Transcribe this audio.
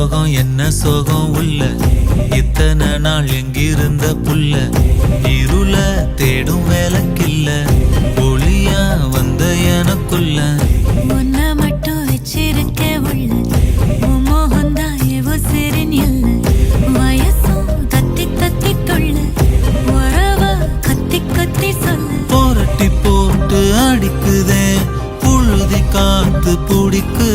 சோகம் என்ன சோகம் உள்ள இத்தனை நாள் எங்கிருந்த புல்ல இருள தேடும் வேலைக்கில்ல ஒளியா வந்த எனக்குள்ள உன்னை மட்டும் வச்சிருக்க உள்ள மோகந்தான் எவோ சிறின் இல்ல வயசும் கத்தி கத்தி கொள்ள உறவ கத்தி கத்தி சொல்ல போரட்டி போட்டு அடிக்குதே புழுதி காத்து பிடிக்கு